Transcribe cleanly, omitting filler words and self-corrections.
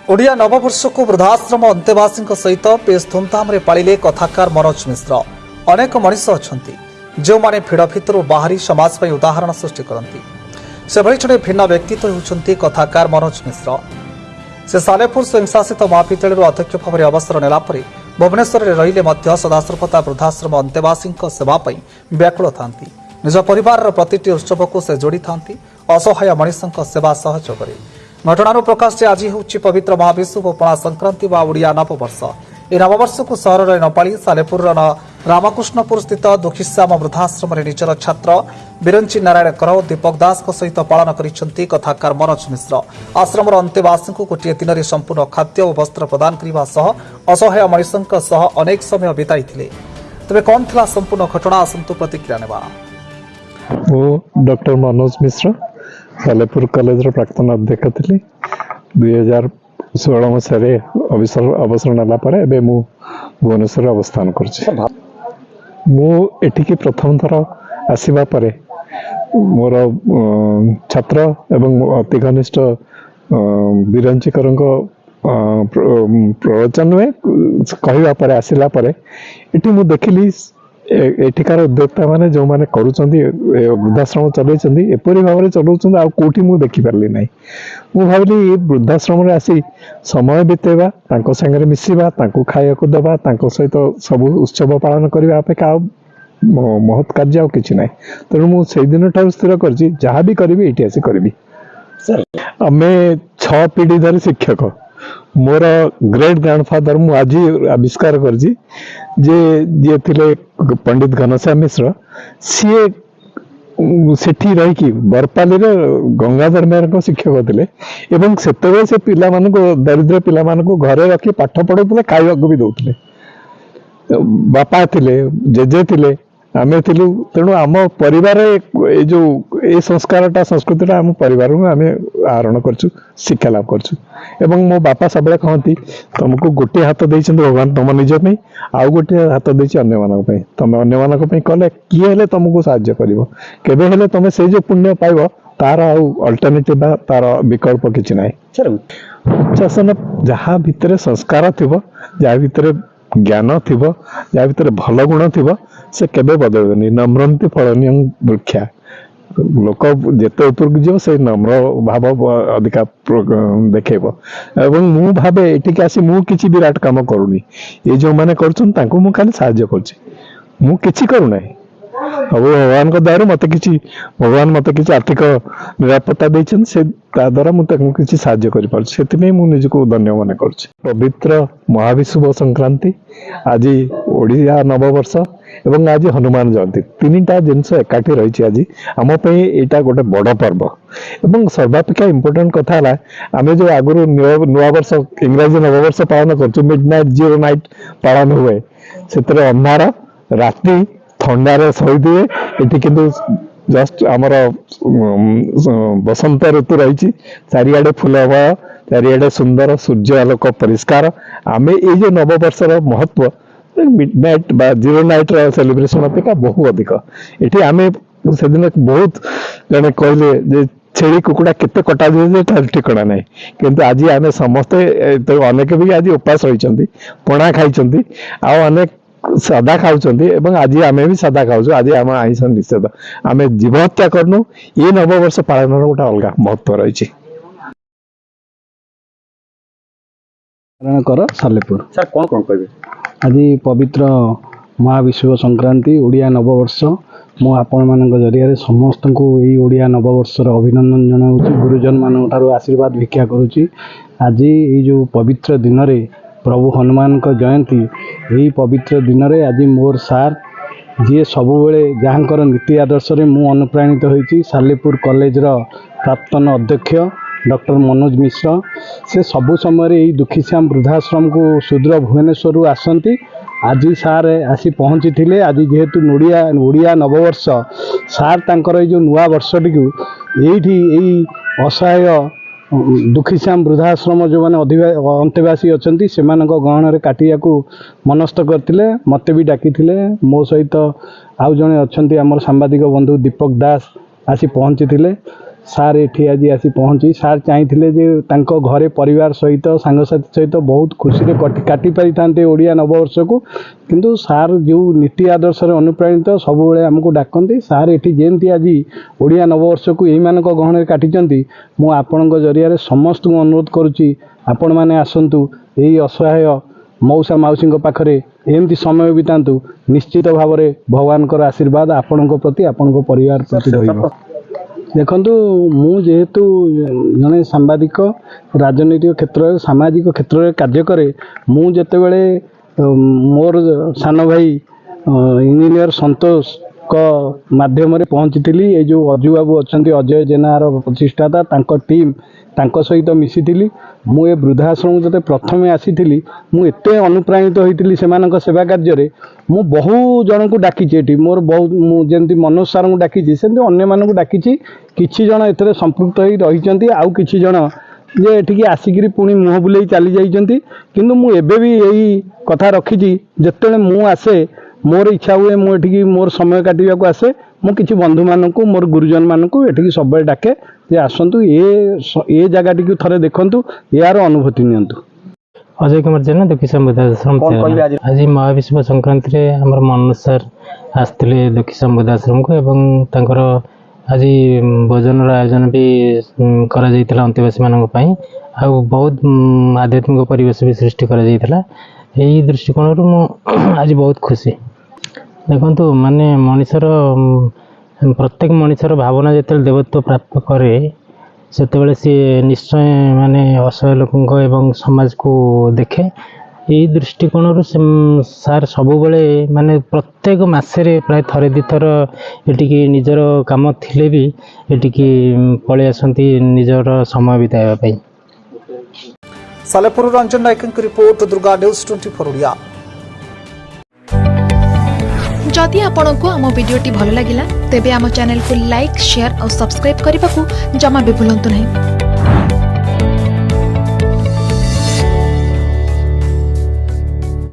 ओडिया नववर्ष को वृद्धाश्रम अंतेवासी सहित बेस धूमधाम पालिले कथाकार मनोज मिश्र। अनेक मनीष अच्छा जो मैंने भिड़ भितर बाहरी समाज पर उदाहरण सृष्टि करती से जड़े भिन्न व्यक्तित्व होती कथाकार मनोज मिश्र। से सालेपुर स्वयंशासित महाविद्यालय अध्यक्ष भाव अवसर नेलापर भुवनेश्वर में रहिले सदासर्वदा वृद्धाश्रम अंतेवासी सेवाई व्याकुल था। निज परिवार प्रति उत्सव को से जोड़ी था असहाय मनीषों सेवा सहयोग। घटनार प्रकाश जे आज हूँ पवित्र महाविषुव पणा संक्रांति व ओडिया नववर्ष। यह नववर्ष को सहर में नपाली सालेपुर रामकृष्णपुर स्थित दुखीश्याम वृद्धाश्रम निजर छात्र बिरंची नारायण कर दीपक दास सहित पालन कर कथाकार मनोज मिश्र। आश्रम अंतेवासी को गोटे दिन में संपूर्ण खाद्य और वस्त्र प्रदान करने असहाय मनीषों अनेक समय बिताई। तेज कौन था संपूर्ण घटना आसतु प्रतिक्रिया नेबा। डॉक्टर मनोज मिश्र सालेपुर कॉलेज प्राक्तन अध्यक्ष थी 2016 मसीह अवसर नाला भुवनेश्वर अवस्थान कर प्रथम थर आसवा मोर छात्र एवं अति घनिष्ठ बिरंचीकर प्रवचन में कहवापर आसला ये देखिली एठिकार उद्योक्ता माने जो माने करूचंदी वृद्धाश्रम चलैचंदी एपरि भाव चलाउचंदी आ कोठी मु देखि परली नै। मु भाबिली वृद्धाश्रम रे आसी समय बितेबा तांको संगे मिसिबा तांको खाया को दबा तांको सहित सब उत्सव पालन करबा अपेक्षा महत् कार्य आ किछि नै। तेणु मु सेहि दिन ठार स्थिर करछि जहा भी करबी एठी आसी करबी। सर आमे 6 पीढ़ी धरि शिक्षक मोर ग्रेट ग्रैंडफादर मु आज आविष्कार करछि जे थिले पंडित घनश्याम मिश्र सी सेठी रही बरपाली रे गंगाधर मेहर को शिक्षक थिले एवं सेतबे से पिला मान को दरिद्र पिला मान को घरे रखी पाठ पढ़ौतले खाइबा को भी दउतले। बापा थिले जेजे थिले आमे थिलु तेणु आम परिवार जो ए संस्कारटा संस्कृतिटा आम परिवार आम आहरण करछु शिक्षा लाभ करछु। एवं मो बापा सब कहती तुमको गोटे हाथ देइछन भगवान तुम निज पे आउ गोटे हाथ देइछ अन्य मानक पे तुम अन्य मानक पे कले किए हेले तुमको सहाय्य करिवो केबे हेले तुम से जो पुण्य पाइबो तार आउ अल्टरनेटिव तार विकल्प किछि नाही। सर शासन जहाँ भितर संस्कार थिबो जहाँ भितर ज्ञान थिबो जहाँ भितर भल गुण थिबो से केबे बदलनी। नम्रंती फलनीय वृक्षा लोक जेते उपरक जीव से नम्र भाव अधिका देखेब। एवं मु भावे एटिक आसी मु किछि विराट काम करूनी ये जो माने करछन तांको मु खाली सहाय्य करछि मु किछि करू नाही। अब भगवान को दयारु मते किछि भगवान मते किछि आर्थिक निरापत्ता दैछन से ता द्वारा मु तांको किछि सहाय्य करि पारछि सेति में मु निजको धन्य माने करछि। पवित्र महाविषुव संक्रांति आज ओडिया नववर्ष एवं आज हनुमान जयंती तीनटा जिनस एकाठी रही आज आम यहाँ गोटे बड़ पर्व एवं सर्वापेक्षा इम्पोर्टाट कथा है आम जो आगुरी नुआ वर्ष इंग्राजी नववर्ष पालन कर मिडनाइट जीरो नाइट पालन हुए से अंधार राति थंडार शही दिए ये किंतु जस्ट आमर बसंत ऋतु रही चारिआडे फूलमय चारिआडे सुंदर सूर्य आलोक परिष्कार आम ये जो नववर्षर महत्व मिडनाइट बा जीरो नाइट सेलिब्रेशन अपेक्षा बहु अधिक ये आम से दिन बहुत जने कहले जे छेड़ी कुकुड़ा केते कटा जाए ठिकना ना किंतु आज आम समस्ते तो अनेक भी आज उपास रही पणा खाई अनेक सादा खाऊं आज आम भी सादा खाऊ आज आम आईस निषेध आम जीव हत्या करनु ये नववर्ष पालन गोटे अलग महत्व रही। कर सालेपुर सर कौन कौन कहे आज पवित्र महाविषुव संक्रांति ओडिया नववर्ष मु आपण मान जरिया समस्त को यही ओडिया नववर्षर अभिनंदन जनाऊँ गुरुजन मान आशीर्वाद भिक्षा करुच्ची। आज ये जो पवित्र दिन रे प्रभु हनुमान का जयंती यही पवित्र दिन रे आज मोर सार जी सब जहाँकर नीति आदर्श रे मु अनुप्राणित होती सालेपुर कॉलेज प्राक्तन अध्यक्ष डॉक्टर मनोज मिश्र से सबु समय यही दुखीश्याम वृद्धाश्रम को सुदूर भुवनेश्वर आसती आज सार आसी पहुँची थे। आज जेहेतु ओडिया नववर्ष सार तांकर जो नुआ वर्ष टी यही असहाय दुखीश्याम वृद्धाश्रम जो मैंने अंतेवासी अच्छा से गहन में काटिया को मनस्थ करते मत भी डाकी मो सहित आउ जड़े अच्छा आम सांबादिक बंधु दीपक दास आसी पहुँची थे ସାର୍ ଏଠି ଆଜି ଆସି ପହଞ୍ଚି ସାର୍ ଚାହିଁଥିଲେ ଯେ ତାଙ୍କ ଘରେ ପରିବାର ସହିତ ସାଙ୍ଗସାଥି ସହିତ ବହୁତ ଖୁସିରେ କାଟି ପାରିଥାନ୍ତେ ଓଡ଼ିଆ ନବବର୍ଷକୁ, କିନ୍ତୁ ସାର୍ ଯେଉଁ ନୀତି ଆଦର୍ଶରେ ଅନୁପ୍ରାଣିତ ସବୁବେଳେ ଆମକୁ ଡାକନ୍ତି। ସାର୍ ଏଠି ଯେମିତି ଆଜି ଓଡ଼ିଆ ନବବର୍ଷକୁ ଏଇମାନଙ୍କ ଗହଣରେ କାଟିଛନ୍ତି, ମୁଁ ଆପଣଙ୍କ ଜରିଆରେ ସମସ୍ତଙ୍କୁ ଅନୁରୋଧ କରୁଛି ଆପଣମାନେ ଆସନ୍ତୁ, ଏଇ ଅସହାୟ ମଉସା ମାଉସୀଙ୍କ ପାଖରେ ଏମିତି ସମୟ ବିତାନ୍ତୁ। ନିଶ୍ଚିତ ଭାବରେ ଭଗବାନଙ୍କର ଆଶୀର୍ବାଦ ଆପଣଙ୍କ ପ୍ରତି ଆପଣଙ୍କ ପରିବାର ପ୍ରତି ରହିବ। ଦେଖନ୍ତୁ, ମୁଁ ଯେହେତୁ ଜଣେ ସାମ୍ବାଦିକ, ରାଜନୈତିକ କ୍ଷେତ୍ରରେ ସାମାଜିକ କ୍ଷେତ୍ରରେ କାର୍ଯ୍ୟ କରେ, ମୁଁ ଯେତେବେଳେ ମୋର ସାନ ଭାଇ ଇଞ୍ଜିନିୟର ସନ୍ତୋଷଙ୍କ ମାଧ୍ୟମରେ ପହଞ୍ଚିଥିଲି, ଏ ଯେଉଁ ଅଜୁ ବାବୁ ଅଛନ୍ତି ଅଜୟ ଜେନାର ପ୍ରତିଷ୍ଠାତା, ତାଙ୍କ ଟିମ୍ ତାଙ୍କ ସହିତ ମିଶିଥିଲି। ମୁଁ ଏ ବୃଦ୍ଧାଶ୍ରମକୁ ଯେତେ ପ୍ରଥମେ ଆସିଥିଲି, ମୁଁ ଏତେ ଅନୁପ୍ରାଣିତ ହୋଇଥିଲି ସେମାନଙ୍କ ସେବା କାର୍ଯ୍ୟରେ। ମୁଁ ବହୁ ଜଣଙ୍କୁ ଡାକିଛି ଏଠି, ମୋର ବହୁତ, ମୁଁ ଯେମିତି ମନୋଜ ସାର୍ଙ୍କୁ ଡାକିଛି ସେମିତି ଅନ୍ୟମାନଙ୍କୁ ଡାକିଛି। କିଛି ଜଣ ଏଥିରେ ସମ୍ପୃକ୍ତ ହୋଇ ରହିଛନ୍ତି, ଆଉ କିଛି ଜଣ ଯେ ଏଠିକି ଆସିକିରି ପୁଣି ମୁହଁ ବୁଲେଇ ଚାଲି ଯାଇଛନ୍ତି। କିନ୍ତୁ ମୁଁ ଏବେ ବି ଏଇ କଥା ରଖିଛି, ଯେତେବେଳେ ମୁଁ ଆସେ ମୋର ଇଚ୍ଛା ହୁଏ ମୁଁ ଏଠିକି ମୋର ସମୟ କାଟିବାକୁ ଆସେ, ମୁଁ କିଛି ବନ୍ଧୁମାନଙ୍କୁ ମୋର ଗୁରୁଜନମାନଙ୍କୁ ଏଠିକି ସବୁବେଳେ ଡାକେ ଯେ ଆସନ୍ତୁ ଏ ଜାଗାଟିକୁ ଥରେ ଦେଖନ୍ତୁ, ଏହାର ଅନୁଭୂତି ନିଅନ୍ତୁ। ଅଜୟ କୁମାର ଜେନା, ଦକ୍ଷିଣ ବୃଦ୍ଧାଶ୍ରମ। ଆଜି ମହାବିଶ୍ୱ ସଂକ୍ରାନ୍ତିରେ ଆମର ମନୋଜ ସାର୍ ଆସିଥିଲେ ଦକ୍ଷିଣ ବୃଦ୍ଧାଶ୍ରମକୁ ଏବଂ ତାଙ୍କର ଆଜି ଭୋଜନର ଆୟୋଜନ ବି କରାଯାଇଥିଲା ଅନ୍ତେବାସୀମାନଙ୍କ ପାଇଁ, ଆଉ ବହୁତ ଆଧ୍ୟାତ୍ମିକ ପରିବେଶ ବି ସୃଷ୍ଟି କରାଯାଇଥିଲା। ଏହି ଦୃଷ୍ଟିକୋଣରୁ ମୁଁ ଆଜି ବହୁତ ଖୁସି। ଦେଖନ୍ତୁ, ମାନେ ପ୍ରତ୍ୟେକ ମଣିଷର ଭାବନା ଯେତେବେଳେ ଦେବତ୍ୱ ପ୍ରାପ୍ତ କରେ, ସେତେବେଳେ ସିଏ ନିଶ୍ଚୟ ମାନେ ଅସହାୟ ଲୋକଙ୍କ ଏବଂ ସମାଜକୁ ଦେଖେ। ଏହି ଦୃଷ୍ଟିକୋଣରୁ ସାର୍ ସବୁବେଳେ ମାନେ ପ୍ରତ୍ୟେକ ମାସରେ ପ୍ରାୟ ଥରେ ଦୁଇଥର ଏଠିକି ନିଜର କାମ ଥିଲେ ବି ଏଠିକି ପଳେଇ ଆସନ୍ତି ନିଜର ସମୟ ବିତାଇବା ପାଇଁ। ସାଲେପୁର ରଞ୍ଜନ ନାୟକଙ୍କ ରିପୋର୍ଟ, ଦୁର୍ଗା ନ୍ୟୁଜ୍ 24 ଓଡ଼ିଆ। जदि आपंक आम भिडी भल लगा तेब आम चैनल को लाइक, शेयर और सब्सक्राइब करने को जमा भी भूलु नहीं।